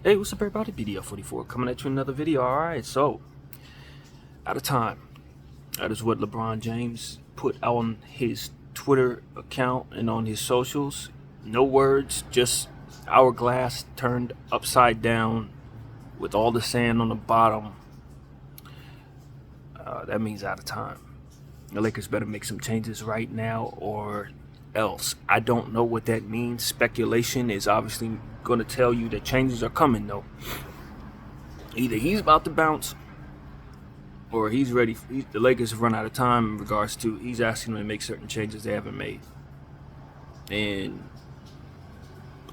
Hey, what's up, everybody? BDL44 coming at you another video. Alright, so, out of time. That is what LeBron James put on his Twitter account and on his socials. No words, just hourglass turned upside down with all the sand on the bottom. That means out of time. The Lakers better make some changes right now or else. I don't know what that means. Speculation is obviously going to tell you that changes are coming, though. Either he's about to bounce or he's ready. The Lakers have run out of time in regards to he's asking them to make certain changes they haven't made. And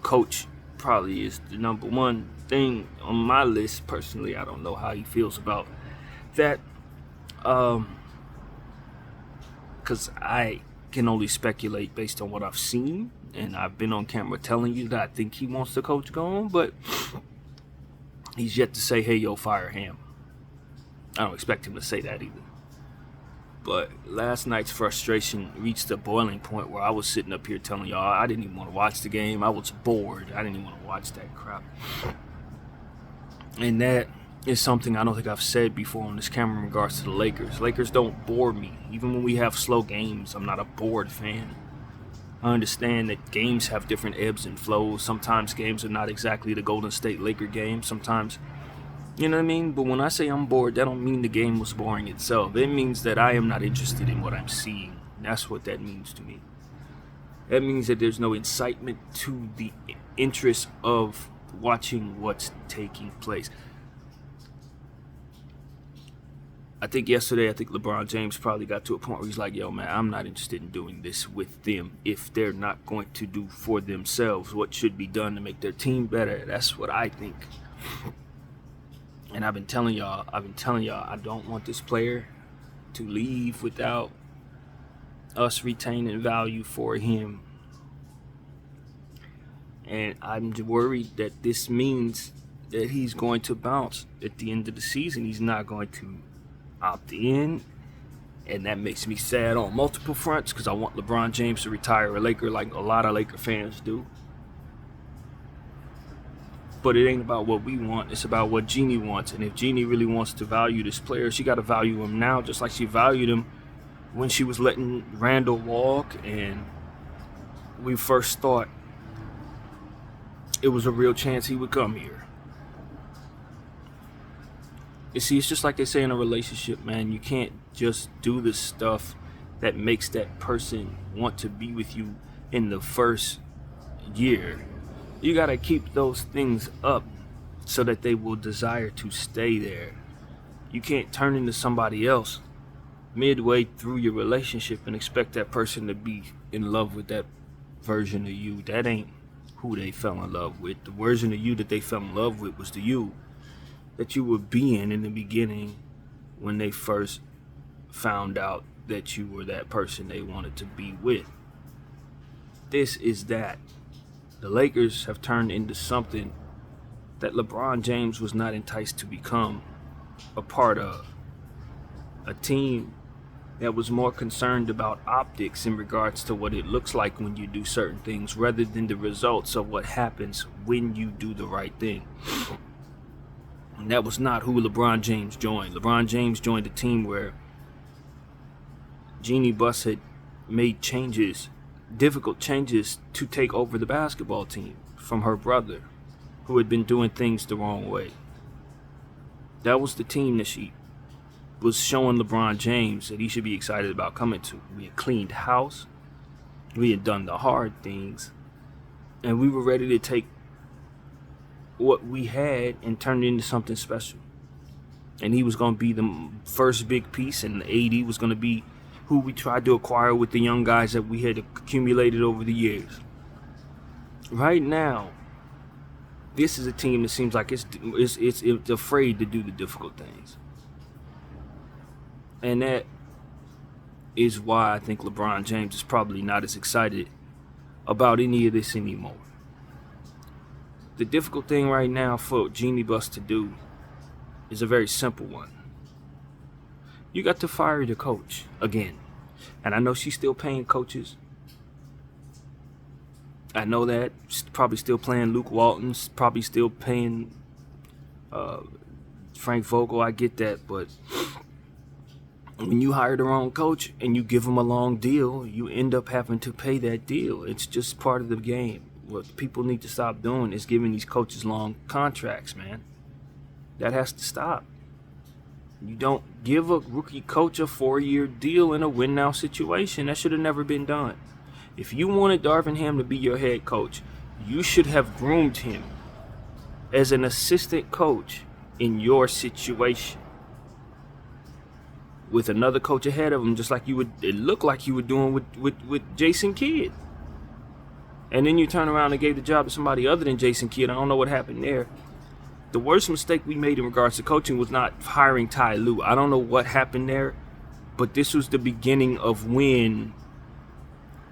coach probably is the number one thing on my list. Personally, I don't know how he feels about that. Because I can only speculate based on what I've seen, and I've been on camera telling you that I think he wants the coach gone, but he's yet to say, hey, yo, fire him. I don't expect him to say that either. But last night's frustration reached a boiling point where I was sitting up here telling y'all I didn't even want to watch the game. I was bored. I didn't even want to watch that crap. And that is something I don't think I've said before on this camera in regards to the Lakers. Lakers don't bore me. Even when we have slow games, I'm not a bored fan. I understand that games have different ebbs and flows. Sometimes games are not exactly the Golden State Laker game. Sometimes, you know what I mean? But when I say I'm bored, that don't mean the game was boring itself. It means that I am not interested in what I'm seeing. That's what that means to me. That means that there's no incitement to the interest of watching what's taking place. I think LeBron James probably got to a point where he's like, yo, man, I'm not interested in doing this with them if they're not going to do for themselves what should be done to make their team better. That's what I think. And I've been telling y'all, I don't want this player to leave without us retaining value for him. And I'm worried that this means that he's going to bounce at the end of the season. He's not going to opt in, and that makes me sad on multiple fronts because I want LeBron James to retire a Laker like a lot of Laker fans do. But it ain't about what we want, it's about what Jeannie wants. And if Jeannie really wants to value this player, she got to value him now just like she valued him when she was letting Randall walk and we first thought it was a real chance he would come here. You see, it's just like they say in a relationship, man. You can't just do the stuff that makes that person want to be with you in the first year. You got to keep those things up so that they will desire to stay there. You can't turn into somebody else midway through your relationship and expect that person to be in love with that version of you. That ain't who they fell in love with. The version of you that they fell in love with was the you that you were being in the beginning when they first found out that you were that person they wanted to be with. This is that. The Lakers have turned into something that LeBron James was not enticed to become a part of. A team that was more concerned about optics in regards to what it looks like when you do certain things rather than the results of what happens when you do the right thing. And that was not who LeBron James joined. LeBron James joined a team where Jeannie Buss had made changes, difficult changes, to take over the basketball team from her brother, who had been doing things the wrong way. That was the team that she was showing LeBron James that he should be excited about coming to. We had cleaned house, we had done the hard things, and we were ready to take what we had and turn it into something special. And he was going to be the first big piece, and AD was going to be who we tried to acquire with the young guys that we had accumulated over the years. Right now, this is a team that seems like it's afraid to do the difficult things. And that is why I think LeBron James is probably not as excited about any of this anymore. The difficult thing right now for Jeannie Buss to do is a very simple one. You got to fire the coach again. And I know she's still paying coaches. I know that. Probably still playing Luke Walton's, probably still paying Frank Vogel. I get that, but when you hire the wrong coach and you give him a long deal, you end up having to pay that deal. It's just part of the game. What people need to stop doing is giving these coaches long contracts, man. That has to stop. You don't give a rookie coach a 4-year deal in a win-now situation. That should have never been done. If you wanted Darvin Ham to be your head coach, you should have groomed him as an assistant coach in your situation with another coach ahead of him, just like it looked like you were doing with Jason Kidd. And then you turn around and gave the job to somebody other than Jason Kidd. I don't know what happened there. The worst mistake we made in regards to coaching was not hiring Ty Lue. I don't know what happened there, but this was the beginning of when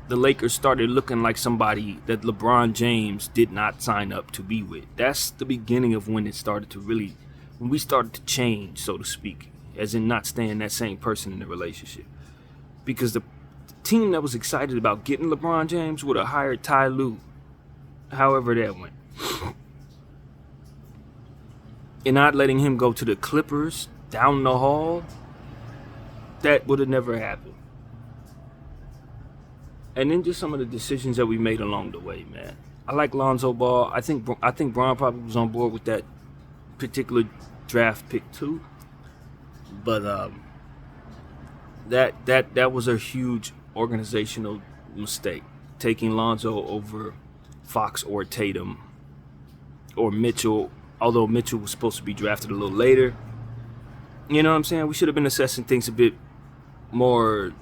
the Lakers started looking like somebody that LeBron James did not sign up to be with. That's the beginning of when it started to really, when we started to change, so to speak, as in not staying that same person in the relationship. Because the team that was excited about getting LeBron James would have hired Ty Lue, however that went. And not letting him go to the Clippers down the hall, that would have never happened. And then just some of the decisions that we made along the way, man. I like Lonzo Ball. I think Bron probably was on board with that particular draft pick too. But that was a huge organizational mistake, taking Lonzo over Fox or Tatum or Mitchell, although Mitchell was supposed to be drafted a little later. You know what I'm saying? We should have been assessing things a bit more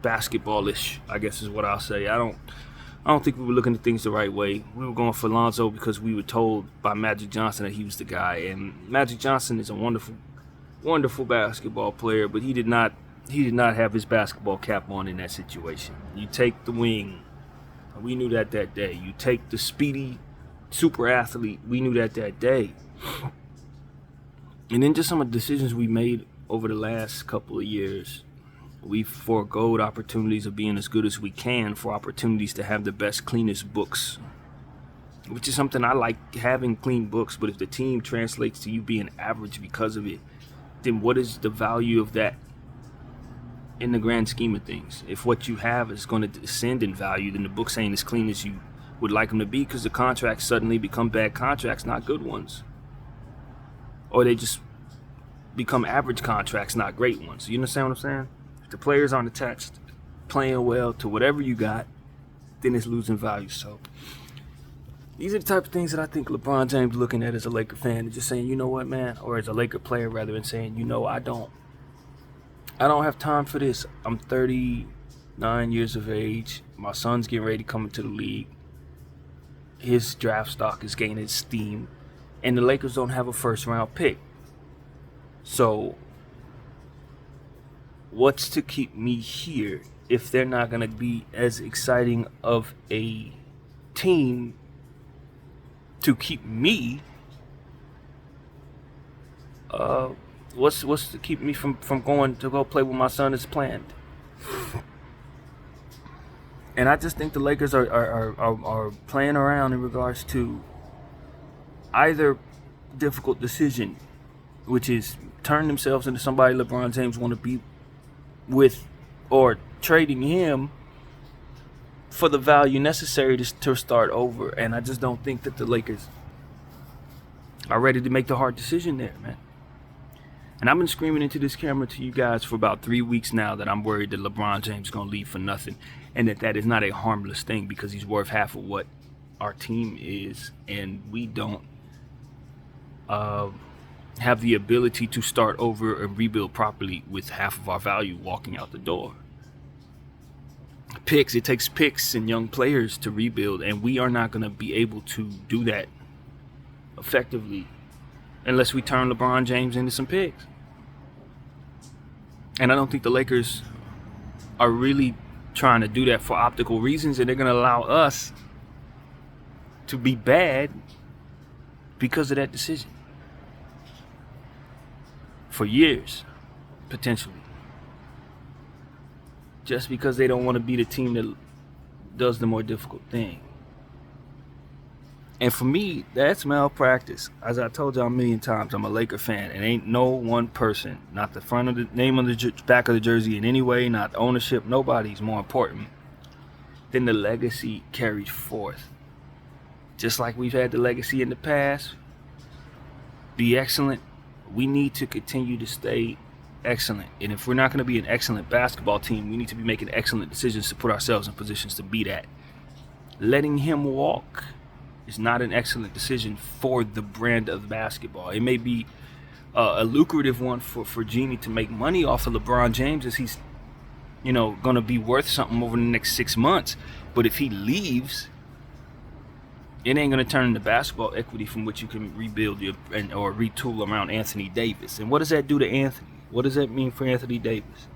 basketball-ish, I guess is what I'll say. I don't think we were looking at things the right way. We were going for Lonzo because we were told by Magic Johnson that he was the guy. And Magic Johnson is a wonderful, wonderful basketball player, but he did not have his basketball cap on in that situation. You take the wing, we knew that day. You take the speedy super athlete, we knew that day. And then just some of the decisions we made over the last couple of years. We foregoed opportunities of being as good as we can for opportunities to have the best, cleanest books, which is something I like, having clean books. But if the team translates to you being average because of it, then what is the value of that in the grand scheme of things? If what you have is going to descend in value, then the books ain't as clean as you would like them to be, because the contracts suddenly become bad contracts, not good ones. Or they just become average contracts, not great ones. You understand what I'm saying? If the players aren't attached, playing well to whatever you got, then it's losing value. So these are the type of things that I think LeBron James looking at as a Laker fan and just saying, you know what, man, or as a Laker player rather, than saying, you know, I don't have time for this. I'm 39 years of age. My son's getting ready to come into the league. His draft stock is gaining steam, and the Lakers don't have a first-round pick. So what's to keep me here if they're not going to be as exciting of a team to keep me? What's to keep me from going to go play with my son as planned? And I just think the Lakers are playing around in regards to either difficult decision, which is turn themselves into somebody LeBron James want to be with, or trading him for the value necessary to start over. And I just don't think that the Lakers are ready to make the hard decision there, man. And I've been screaming into this camera to you guys for about 3 weeks now that I'm worried that LeBron James is going to leave for nothing, and that is not a harmless thing, because he's worth half of what our team is, and we don't have the ability to start over and rebuild properly with half of our value walking out the door. It takes picks and young players to rebuild, and we are not going to be able to do that effectively unless we turn LeBron James into some picks. And I don't think the Lakers are really trying to do that for optical reasons, and they're going to allow us to be bad because of that decision for years, potentially, just because they don't want to be the team that does the more difficult thing. And for me, that's malpractice. As I told y'all a million times, I'm a Laker fan, and ain't no one person, not the front of the name on the back of the jersey in any way, not ownership, nobody's more important than the legacy carried forth. Just like we've had the legacy in the past, be excellent. We need to continue to stay excellent. And if we're not going to be an excellent basketball team, we need to be making excellent decisions to put ourselves in positions to be that. Letting him walk is not an excellent decision for the brand of basketball. It may be a lucrative one for Jeanie to make money off of LeBron James, as he's, going to be worth something over the next 6 months. But if he leaves, it ain't going to turn into basketball equity from which you can rebuild or retool around Anthony Davis. And what does that do to Anthony? What does that mean for Anthony Davis?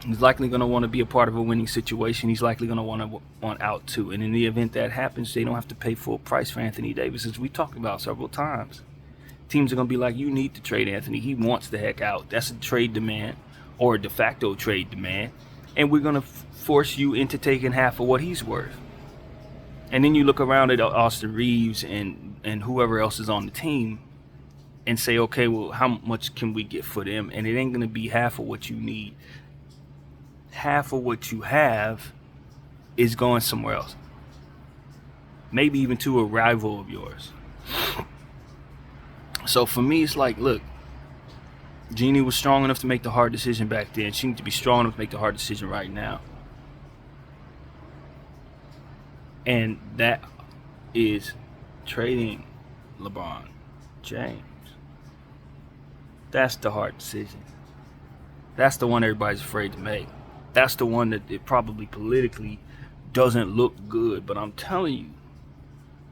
He's likely going to want to be a part of a winning situation. He's likely going to want out too. And in the event that happens, they don't have to pay full price for Anthony Davis, as we talked about several times. Teams are going to be like, you need to trade Anthony. He wants the heck out. That's a trade demand, or a de facto trade demand. And we're going to force you into taking half of what he's worth. And then you look around at Austin Reeves and whoever else is on the team and say, okay, well, how much can we get for them? And it ain't going to be half of what you need. Half of what you have is going somewhere else. Maybe even to a rival of yours. So for me, it's like, look, Jeanie was strong enough to make the hard decision back then. She needs to be strong enough to make the hard decision right now. And that is trading LeBron James. That's the hard decision. That's the one everybody's afraid to make. That's the one that it probably politically doesn't look good. But I'm telling you,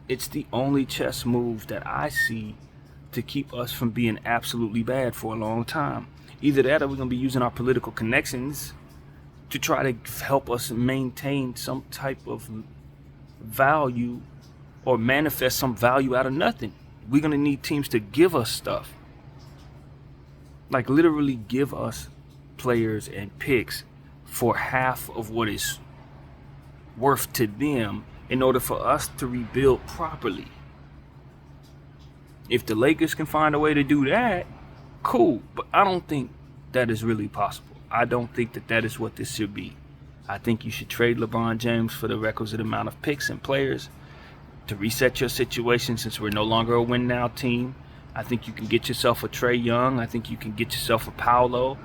it's the only chess move that I see to keep us from being absolutely bad for a long time. Either that, or we're going to be using our political connections to try to help us maintain some type of value or manifest some value out of nothing. We're going to need teams to give us stuff. Like literally give us players and picks for half of what is worth to them in order for us to rebuild properly. If the Lakers can find a way to do that, cool. But I don't think that is really possible. I don't think that is what this should be. I think you should trade LeBron James for the requisite amount of picks and players to reset your situation, since we're no longer a win-now team. I think you can get yourself a Trae Young. I think you can get yourself a Paolo.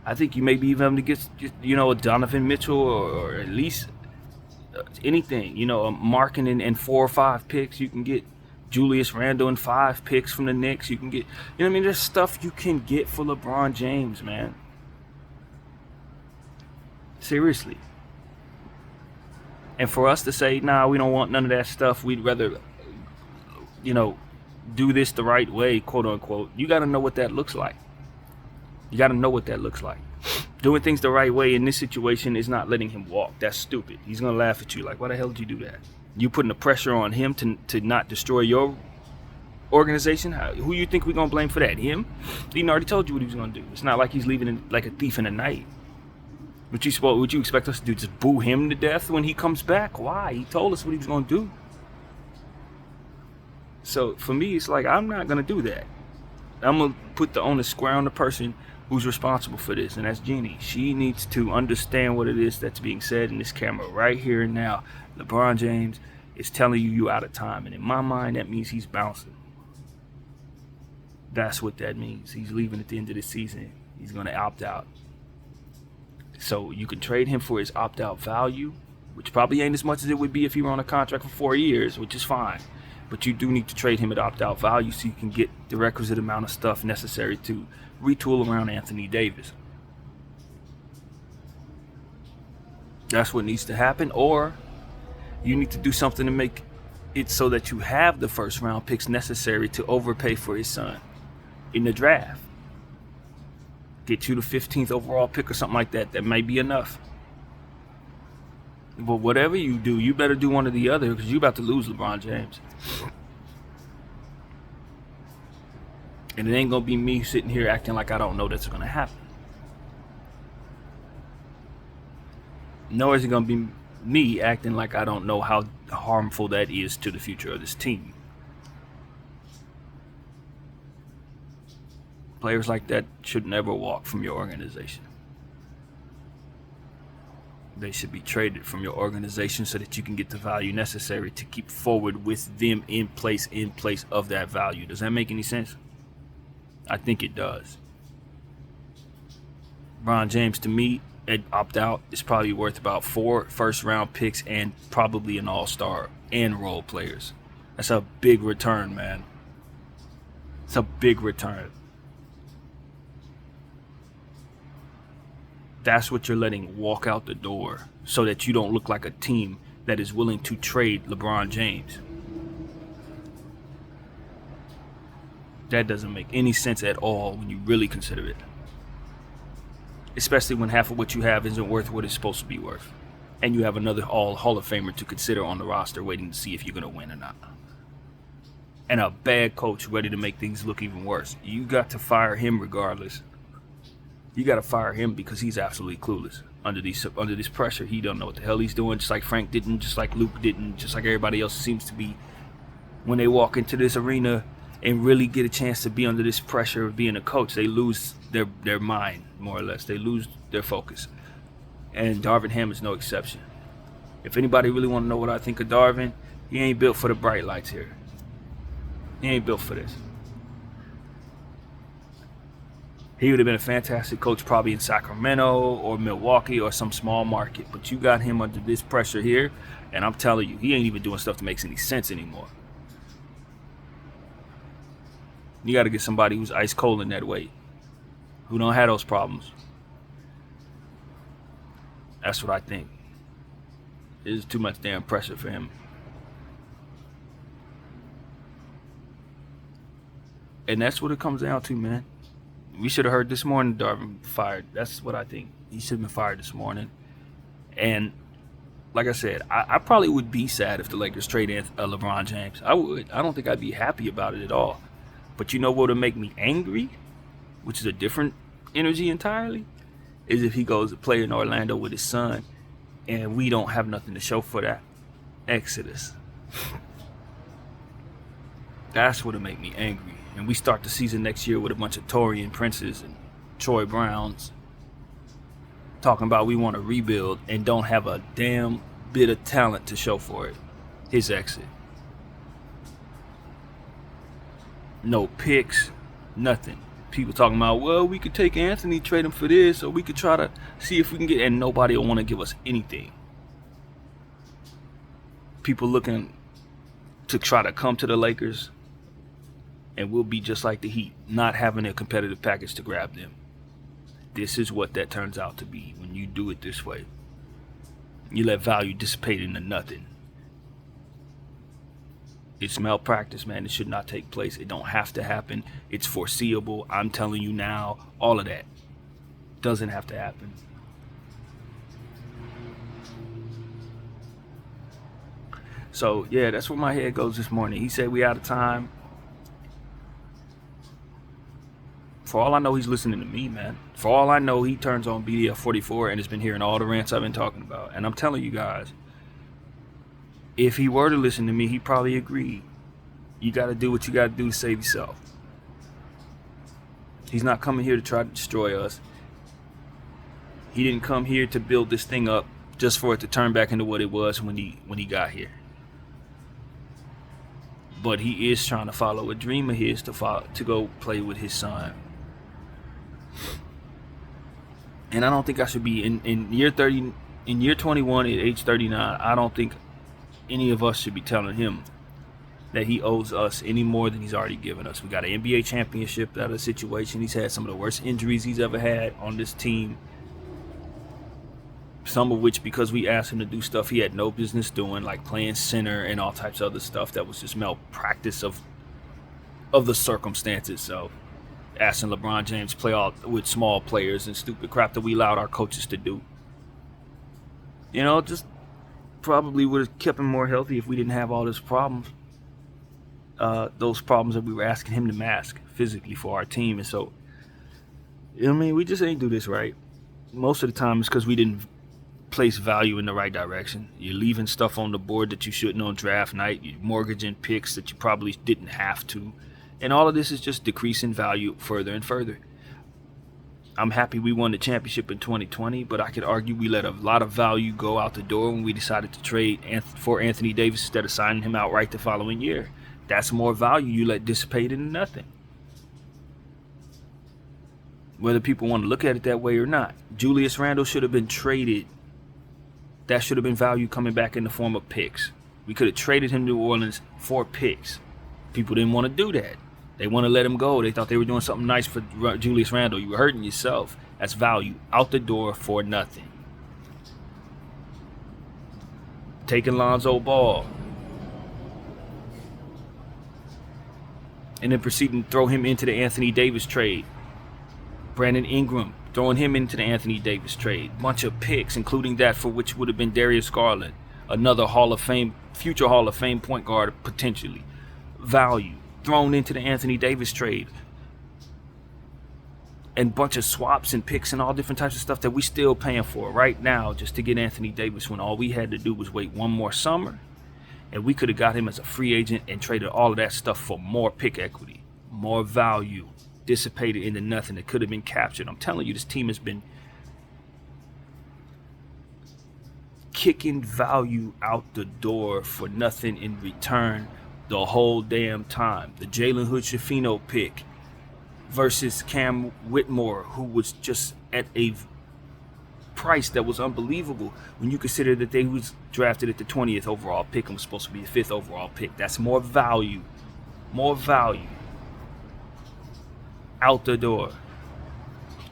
I think you may be even able to get, a Donovan Mitchell or at least anything. A Markkanen and 4 or 5 picks. You can get Julius Randle and 5 picks from the Knicks. You can get, there's stuff you can get for LeBron James, man. Seriously. And for us to say, nah, we don't want none of that stuff. We'd rather, do this the right way, quote unquote. You got to know what that looks like. You got to know what that looks like. Doing things the right way in this situation is not letting him walk. That's stupid. He's going to laugh at you like, why the hell did you do that? You putting the pressure on him to not destroy your organization? Who you think we're going to blame for that? Him? He already told you what he was going to do. It's not like he's leaving like a thief in the night. Would you expect us to do? Just boo him to death when he comes back? Why? He told us what he was going to do. So for me, it's like, I'm not going to do that. I'm going to put the onus square on the person who's responsible for this, and that's Jeanie. She needs to understand what it is that's being said in this camera right here and now. LeBron James is telling you out of time, and in my mind, that means he's bouncing. That's what that means. He's leaving at the end of the season. He's going to opt out. So you can trade him for his opt-out value, which probably ain't as much as it would be if he were on a contract for 4 years, which is fine. But you do need to trade him at opt-out value so you can get the requisite amount of stuff necessary to retool around Anthony Davis. That's what needs to happen. Or you need to do something to make it so that you have the first round picks necessary to overpay for his son in the draft. Get you the 15th overall pick or something like that. That may be enough. But whatever you do, you better do one or the other, because you're about to lose LeBron James. And it ain't going to be me sitting here acting like I don't know that's going to happen. Nor is it going to be me acting like I don't know how harmful that is to the future of this team. Players like that should never walk from your organization. They should be traded from your organization so that you can get the value necessary to keep forward with them in place of that value. Does that make any sense? I think it does. LeBron James, to me, at opt-out is probably worth about 4 first-round picks and probably an all-star and role players. That's a big return, man. It's a big return. That's what you're letting walk out the door so that you don't look like a team that is willing to trade LeBron James. That doesn't make any sense at all when you really consider it. Especially when half of what you have isn't worth what it's supposed to be worth. And you have another Hall of Famer to consider on the roster waiting to see if you're going to win or not. And a bad coach ready to make things look even worse. You got to fire him regardless. You got to fire him because he's absolutely clueless. Under this pressure, he don't know what the hell he's doing, just like Frank didn't, just like Luke didn't, just like everybody else seems to be. When they walk into this arena and really get a chance to be under this pressure of being a coach, they lose their mind, more or less. They lose their focus. And Darvin Ham is no exception. If anybody really want to know what I think of Darvin, he ain't built for the bright lights here. He ain't built for this. He would have been a fantastic coach probably in Sacramento or Milwaukee or some small market. But you got him under this pressure here, and I'm telling you, he ain't even doing stuff that makes any sense anymore. You got to get somebody who's ice cold in that way, who don't have those problems. That's what I think. There's too much damn pressure for him. And that's what it comes down to, man. We should have heard this morning Darvin fired. That's what I think. He should have been fired this morning. And like I said, I probably would be sad if the Lakers traded LeBron James. I would. I don't think I'd be happy about it at all. But you know what would make me angry, which is a different energy entirely, is if he goes to play in Orlando with his son and we don't have nothing to show for that. Exodus. That's what would make me angry. And we start the season next year with a bunch of Taurean Princes and Troy Browns talking about we want to rebuild and don't have a damn bit of talent to show for it. His exit. No picks, nothing. People talking about, well, we could take Anthony, trade him for this, or we could try to see if we can get, and nobody will want to give us anything. People looking to try to come to the Lakers, and we'll be just like the Heat, not having a competitive package to grab them. This is what that turns out to be when you do it this way. You let value dissipate into nothing. It's malpractice, man. It should not take place. It don't have to happen. It's foreseeable. I'm telling you now, all of that doesn't have to happen. So, yeah, that's where my head goes this morning. He said we out of time. For all I know, he's listening to me, man. For all I know, he turns on BDF 44 and has been hearing all the rants I've been talking about. And I'm telling you guys, if he were to listen to me, he'd probably agree. You got to do what you got to do to save yourself. He's not coming here to try to destroy us. He didn't come here to build this thing up just for it to turn back into what it was when he got here. But he is trying to follow a dream of his to go play with his son. And I don't think I should be in year 30, in year 21 at age 39. I don't think any of us should be telling him that he owes us any more than he's already given us. We got an NBA championship out of the situation. He's had some of the worst injuries he's ever had on this team. Some of which because we asked him to do stuff he had no business doing, like playing center and all types of other stuff that was just malpractice of the circumstances. So asking LeBron James to play all with small players and stupid crap that we allowed our coaches to do. You know, just probably would have kept him more healthy if we didn't have all those problems. Those problems that we were asking him to mask physically for our team. And so, I mean, we just ain't do this right. Most of the time it's because we didn't place value in the right direction. You're leaving stuff on the board that you shouldn't on draft night. You're mortgaging picks that you probably didn't have to. And all of this is just decreasing value further and further. I'm happy we won the championship in 2020, but I could argue we let a lot of value go out the door when we decided to trade for Anthony Davis instead of signing him outright the following year. That's more value you let dissipate into nothing. Whether people want to look at it that way or not. Julius Randle should have been traded. That should have been value coming back in the form of picks. We could have traded him to New Orleans for picks. People didn't want to do that. They want to let him go. They thought they were doing something nice for Julius Randle. You were hurting yourself. That's value out the door for nothing. Taking Lonzo Ball. And then proceeding to throw him into the Anthony Davis trade. Brandon Ingram, throwing him into the Anthony Davis trade. Bunch of picks, including that for which would have been Darius Garland. Another Hall of Fame, future Hall of Fame point guard, potentially. Value thrown into the Anthony Davis trade. And bunch of swaps and picks and all different types of stuff that we still paying for right now just to get Anthony Davis when all we had to do was wait one more summer. And we could have got him as a free agent and traded all of that stuff for more pick equity, more value. Dissipated into nothing that could have been captured. I'm telling you, this team has been kicking value out the door for nothing in return the whole damn time. The Jalen Hood-Schifino pick versus Cam Whitmore, who was just at a price that was unbelievable when you consider that they was drafted at the 20th overall pick and was supposed to be the 5th overall pick. That's more value. More value. Out the door.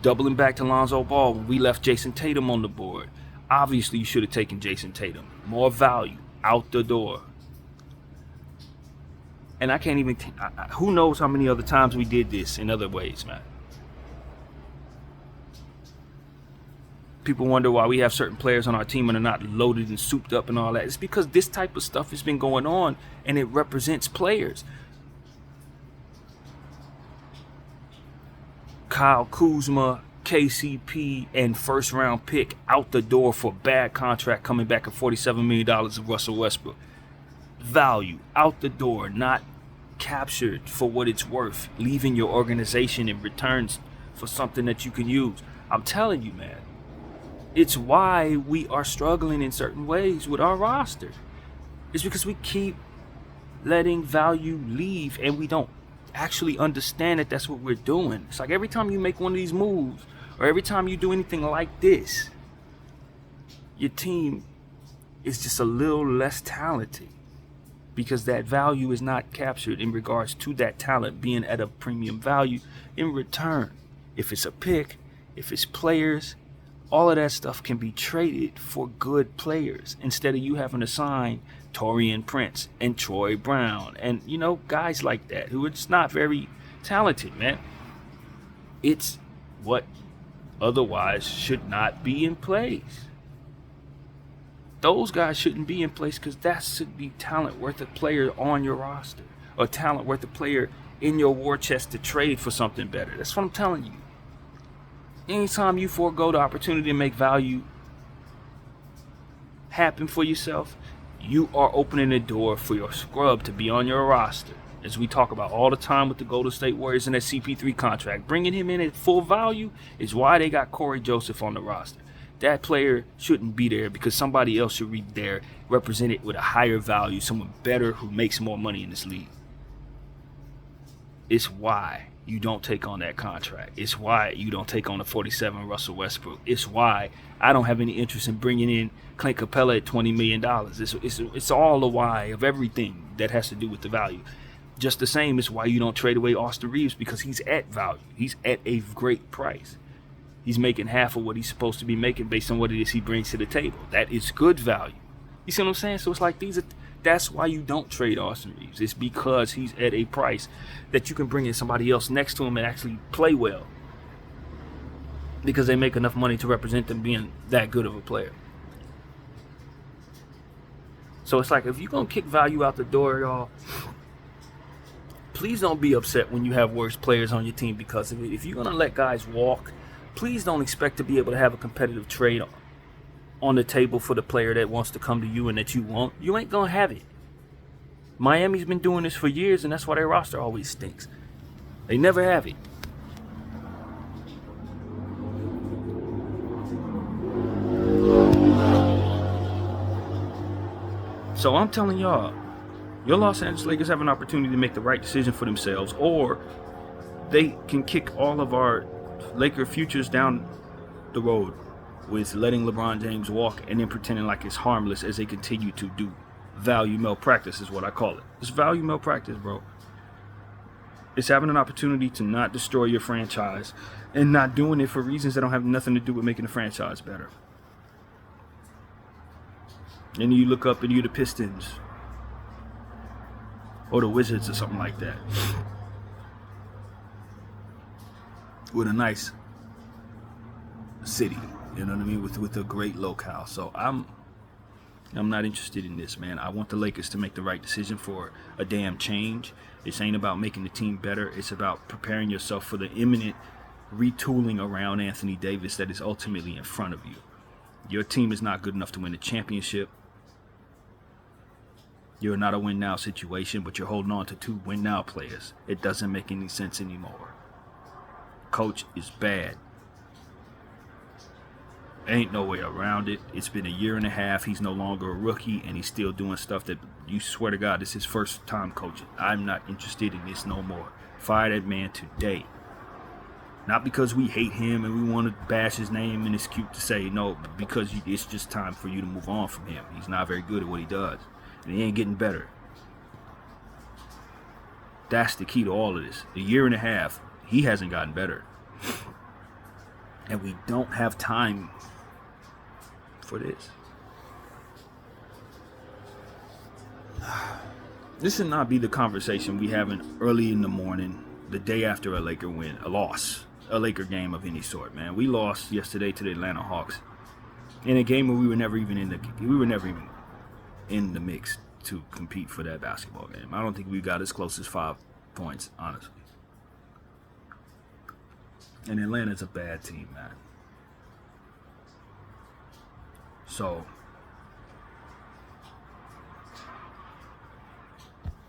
Doubling back to Lonzo Ball when we left Jason Tatum on the board. Obviously, you should have taken Jason Tatum. More value. Out the door. And I can't even... who knows how many other times we did this in other ways, man. People wonder why we have certain players on our team and are not loaded and souped up and all that. It's because this type of stuff has been going on and it represents players. Kyle Kuzma, KCP, and first round pick out the door for a bad contract coming back at $47 million of Russell Westbrook. Value out the door, not captured for what it's worth, leaving your organization in returns for something that you can use. I'm telling you, man, it's why we are struggling in certain ways with our roster. It's because we keep letting value leave and we don't actually understand that that's what we're doing. It's like every time you make one of these moves or every time you do anything like this, your team is just a little less talented because that value is not captured in regards to that talent being at a premium value in return. If it's a pick, if it's players, all of that stuff can be traded for good players instead of you having to sign Taurean Prince and Troy Brown and, you know, guys like that who are just not very talented, man. It's what otherwise should not be in place. Those guys shouldn't be in place because that should be talent worth a player on your roster or talent worth a player in your war chest to trade for something better. That's what I'm telling you. Anytime you forego the opportunity to make value happen for yourself, you are opening the door for your scrub to be on your roster. As we talk about all the time with the Golden State Warriors and that CP3 contract, bringing him in at full value is why they got Corey Joseph on the roster. That player shouldn't be there because somebody else should be there, represented with a higher value, someone better who makes more money in this league. It's why you don't take on that contract. It's why you don't take on the 47 Russell Westbrook. It's why I don't have any interest in bringing in Clint Capella at $20 million. It's all the why of everything that has to do with the value. Just the same as why you don't trade away Austin Reeves because he's at value. He's at a great price. He's making half of what he's supposed to be making based on what it is he brings to the table. That is good value. You see what I'm saying? So it's like that's why you don't trade Austin Reeves. It's because he's at a price that you can bring in somebody else next to him and actually play well. Because they make enough money to represent them being that good of a player. So it's like if you're going to kick value out the door, y'all, please don't be upset when you have worse players on your team because of it. If you're going to let guys walk, please don't expect to be able to have a competitive trade on. on the table for the player that wants to come to you and that you want, you ain't gonna have it. Miami's been doing this for years, and that's why their roster always stinks. They never have it. So I'm telling y'all, your Los Angeles Lakers have an opportunity to make the right decision for themselves, or they can kick all of our Laker futures down the road with letting LeBron James walk and then pretending like it's harmless as they continue to do value malpractice is what I call it. It's value malpractice, bro. It's having an opportunity to not destroy your franchise and not doing it for reasons that don't have nothing to do with making the franchise better. And you look up and you're the Pistons or the Wizards or something like that with a nice city, you know what I mean, with a great locale. So I'm not interested in this, man. I want the Lakers to make the right decision for a damn change. This ain't about making the team better. It's about preparing yourself for the imminent retooling around Anthony Davis that is ultimately in front of you. Your team is not good enough to win the championship. You're not a win-now situation, but you're holding on to 2 win-now players. It doesn't make any sense anymore. Coach is bad. Ain't no way around it. It's been a year and a half. He's no longer a rookie, and he's still doing stuff that you swear to God, this is his first time coaching. I'm not interested in this no more. Fire that man today. Not because we hate him and we want to bash his name and it's cute to say no, but because it's just time for you to move on from him. He's not very good at what he does, and he ain't getting better. That's the key to all of this. A year and a half, he hasn't gotten better. And we don't have time for this. This should not be the conversation we have early in the morning, the day after a Laker win, a loss, a Laker game of any sort, man. We lost yesterday to the Atlanta Hawks in a game where we were never even in the mix to compete for that basketball game. I don't think we got as close as 5 points, honestly. And Atlanta's a bad team, man. So,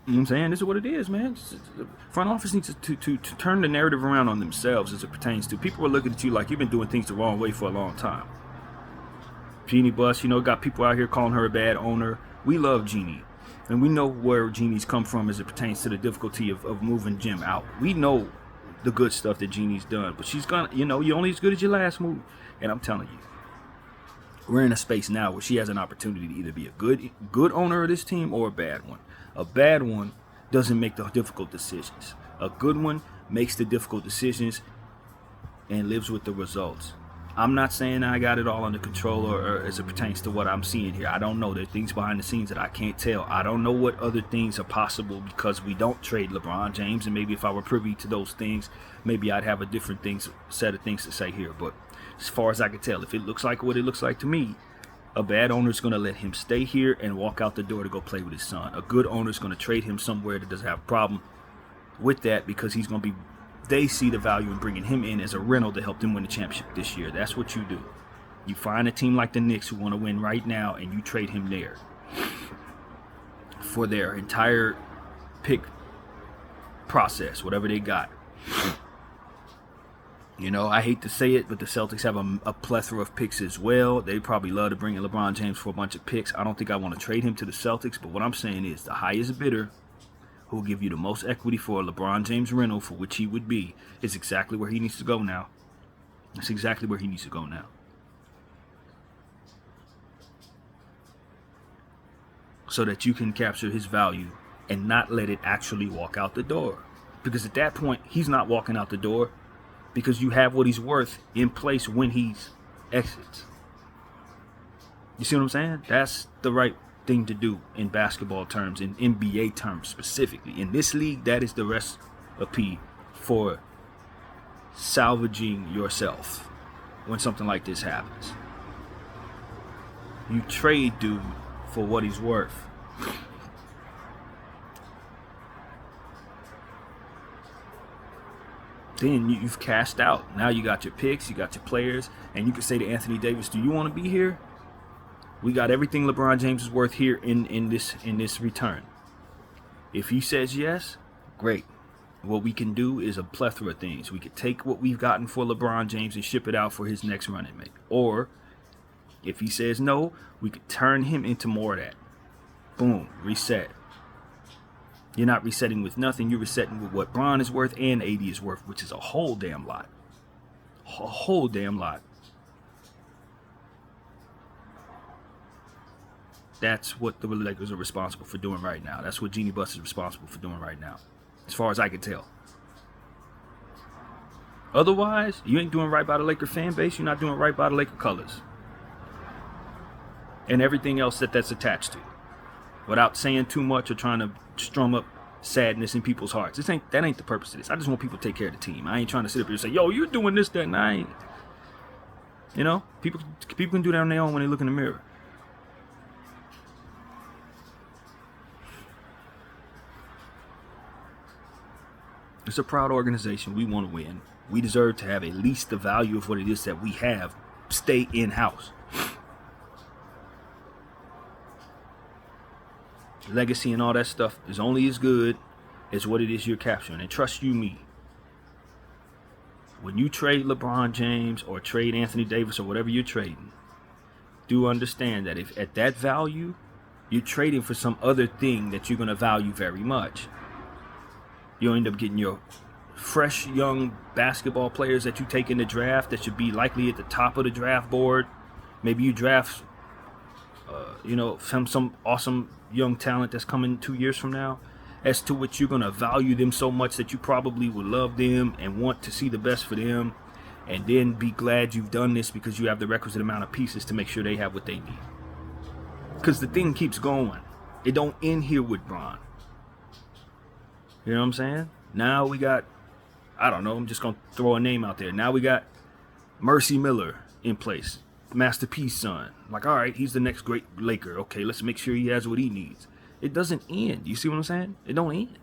you know what I'm saying? This is what it is, man. The front office needs to turn the narrative around on themselves as it pertains to people are looking at you like you've been doing things the wrong way for a long time. Jeannie Buss, got people out here calling her a bad owner. We love Jeannie, and we know where Jeannie's come from as it pertains to the difficulty of moving Jim out. We know the good stuff that Jeannie's done, but she's gonna, you're only as good as your last move. And I'm telling you, we're in a space now where she has an opportunity to either be a good owner of this team or a bad one. A bad one doesn't make the difficult decisions. A good one makes the difficult decisions and lives with the results. I'm not saying I got it all under control or as it pertains to what I'm seeing here. I don't know. There are things behind the scenes that I can't tell. I don't know what other things are possible because we don't trade LeBron James. And maybe if I were privy to those things, maybe I'd have a different set of things to say here. But as far as I can tell, if it looks like what it looks like to me, a bad owner is going to let him stay here and walk out the door to go play with his son. A good owner is going to trade him somewhere that doesn't have a problem with that because he's going to be... They see the value in bringing him in as a rental to help them win the championship this year. That's what you do. You find a team like the Knicks who want to win right now, and you trade him there for their entire pick process, whatever they got. I hate to say it, but the Celtics have a plethora of picks as well. They probably love to bring in LeBron James for a bunch of picks. I don't think I want to trade him to the Celtics, but what I'm saying is the highest bidder who will give you the most equity for a LeBron James rental, for which he would be, is exactly where he needs to go now. That's exactly where he needs to go now. So that you can capture his value and not let it actually walk out the door. Because at that point, he's not walking out the door because you have what he's worth in place when he exits. You see what I'm saying? That's the right thing to do in basketball terms, in NBA terms specifically. In this league, that is the recipe for salvaging yourself when something like this happens. You trade dude for what he's worth. Then you've cashed out. Now you got your picks, you got your players, and you can say to Anthony Davis, do you want to be here? We got everything LeBron James is worth here in this return. If he says yes, great. What we can do is a plethora of things. We could take what we've gotten for LeBron James and ship it out for his next running mate. Or if he says no, we could turn him into more of that. Boom, reset. You're not resetting with nothing. You're resetting with what Bron is worth and AD is worth, which is a whole damn lot. A whole damn lot. That's what the Lakers are responsible for doing right now. That's what Jeanie Buss is responsible for doing right now, as far as I can tell. Otherwise, you ain't doing right by the Laker fan base. You're not doing right by the Laker colors. And everything else that's attached to it. Without saying too much or trying to strum up sadness in people's hearts. That ain't the purpose of this. I just want people to take care of the team. I ain't trying to sit up here and say, yo, you're doing this, that, and I ain't. You know, people can do that on their own when they look in the mirror. It's a proud organization. We want to win. We deserve to have at least the value of what it is that we have stay in-house. Legacy and all that stuff is only as good as what it is you're capturing. And trust you me, when you trade LeBron James or trade Anthony Davis or whatever you're trading, do understand that if at that value, you're trading for some other thing that you're going to value very much. You'll end up getting your fresh young basketball players that you take in the draft that should be likely at the top of the draft board. Maybe you draft, some awesome young talent that's coming 2 years from now, as to which you're going to value them so much that you probably would love them and want to see the best for them, and then be glad you've done this because you have the requisite amount of pieces to make sure they have what they need. Because the thing keeps going. It don't end here with Bron. You know what I'm saying? Now we got, I don't know, I'm just going to throw a name out there. Now we got Mercy Miller in place. Master P's son. Like, all right, he's the next great Laker. Okay, let's make sure he has what he needs. It doesn't end. You see what I'm saying? It don't end.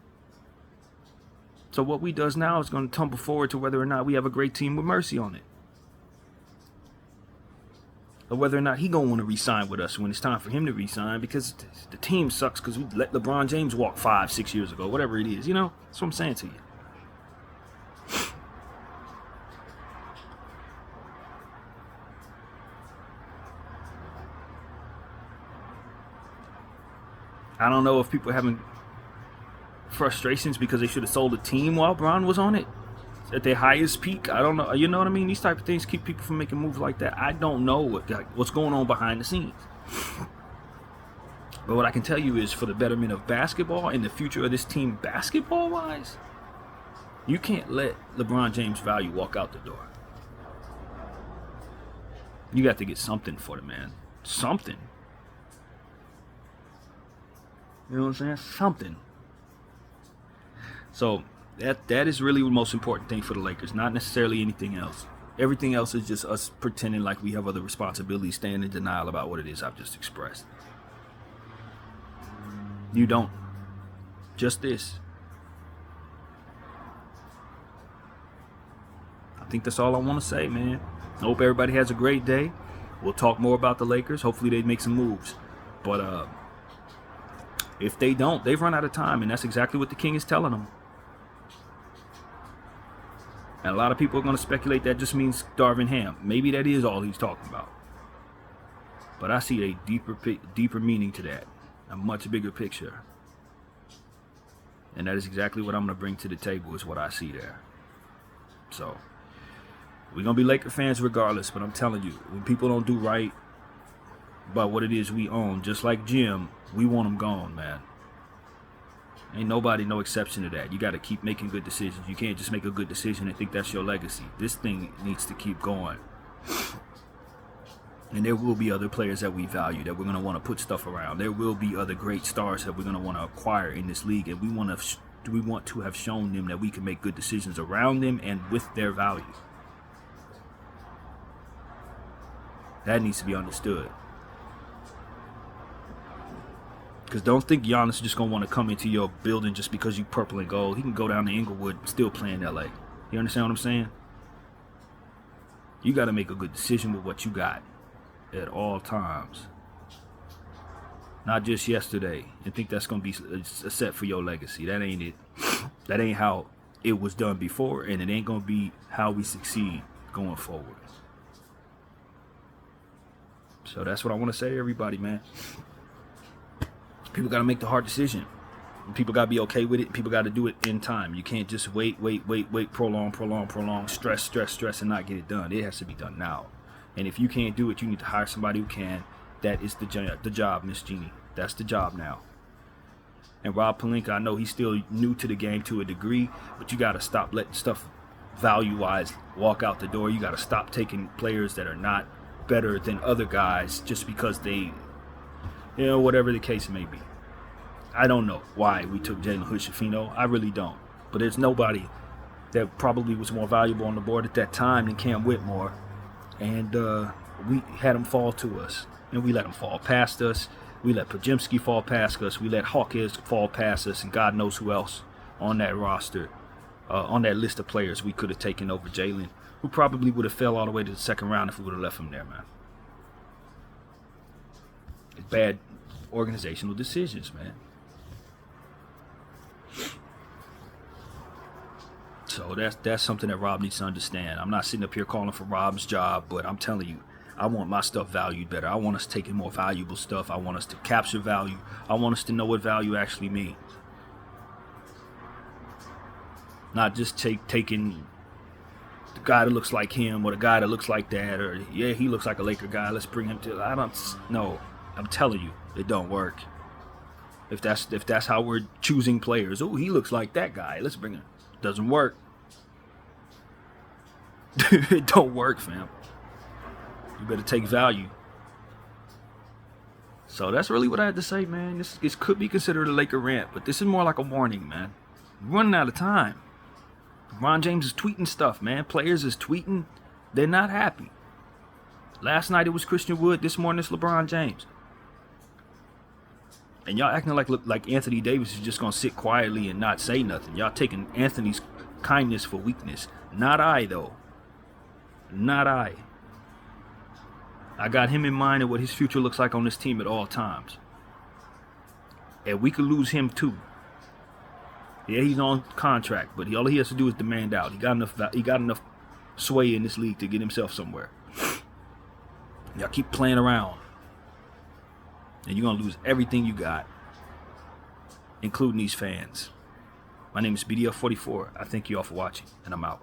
So what we does now is going to tumble forward to whether or not we have a great team with Mercy on it. Or whether or not he going to want to re-sign with us when it's time for him to re-sign, because the team sucks because we let LeBron James walk 5-6 years ago, whatever it is. You know, that's what I'm saying to you. I don't know if people are having frustrations because they should have sold the team while Bron was on it at their highest peak. I don't know. You know what I mean? These type of things keep people from making moves like that. I don't know what's going on behind the scenes. But what I can tell you is, for the betterment of basketball and the future of this team basketball-wise, you can't let LeBron James' value walk out the door. You got to get something for the man. Something. You know what I'm saying? Something. So that is really the most important thing for the Lakers, not necessarily anything else. Everything else is just us pretending like we have other responsibilities, staying in denial about what it is I've just expressed. You don't. Just this. I think that's all I want to say, man. I hope everybody has a great day. We'll talk more about the Lakers. Hopefully they make some moves. But if they don't, they've run out of time, and that's exactly what the king is telling them. And a lot of people are going to speculate that just means Darvin Ham. Maybe that is all he's talking about. But I see a deeper meaning to that, a much bigger picture. And that is exactly what I'm going to bring to the table, is what I see there. So, we're going to be Laker fans regardless, but I'm telling you, when people don't do right by what it is we own, just like Jim, we want them gone, man. Ain't nobody no exception to that. You got to keep making good decisions. You can't just make a good decision and think that's your legacy. This thing needs to keep going. And there will be other players that we value, that we're going to want to put stuff around. There will be other great stars that we're going to want to acquire in this league. And we want to have shown them that we can make good decisions around them and with their value. That needs to be understood. Because don't think Giannis is just going to want to come into your building just because you purple and gold. He can go down to Inglewood and still play in LA. You understand what I'm saying? You got to make a good decision with what you got at all times. not just yesterday, and think that's going to be a set for your legacy. That ain't it. That ain't how it was done before, and it ain't going to be how we succeed going forward. So that's what I want to say to everybody, man. People got to make the hard decision. People got to be okay with it. People got to do it in time. You can't just wait, prolong, stress, and not get it done. It has to be done now. And if you can't do it, you need to hire somebody who can. That is the job, Miss Jeannie. That's the job now. And Rob Pelinka, I know he's still new to the game to a degree, but you got to stop letting stuff value-wise walk out the door. You got to stop taking players that are not better than other guys just because they, whatever the case may be. I don't know why we took Jalen Hood-Schifino. I really don't. But there's nobody that probably was more valuable on the board at that time than Cam Whitmore. And we had him fall to us. And we let him fall past us. We let Podziemski fall past us. We let Hawkins fall past us. And God knows who else on that roster, on that list of players we could have taken over Jalen, who probably would have fell all the way to the second round if we would have left him there, man. Bad organizational decisions, man. So that's something that Rob needs to understand. I'm not sitting up here calling for Rob's job, but I'm telling you, I want my stuff valued better. I want us taking more valuable stuff. I want us to capture value. I want us to know what value actually means. Not just taking the guy that looks like him or the guy that looks like that, or yeah, he looks like a Laker guy. Let's bring him to. I don't know. I'm telling you, it don't work. If that's how we're choosing players, oh, he looks like that guy. Let's bring him. Doesn't work. It don't work, fam. You better take value. So that's really what I had to say, man. This could be considered a Laker rant, but this is more like a warning, man. We're running out of time. LeBron James is tweeting stuff, man. Players is tweeting. They're not happy. Last night it was Christian Wood. This morning it's LeBron James. And y'all acting like Anthony Davis is just going to sit quietly and not say nothing. Y'all taking Anthony's kindness for weakness. Not I, though. Not I. I got him in mind and what his future looks like on this team at all times. And we could lose him too. Yeah, he's on contract, but all he has to do is demand out. He got enough sway in this league to get himself somewhere. Y'all keep playing around, and you're gonna lose everything you got, including these fans. My name is BDF44. I thank you all for watching, and I'm out.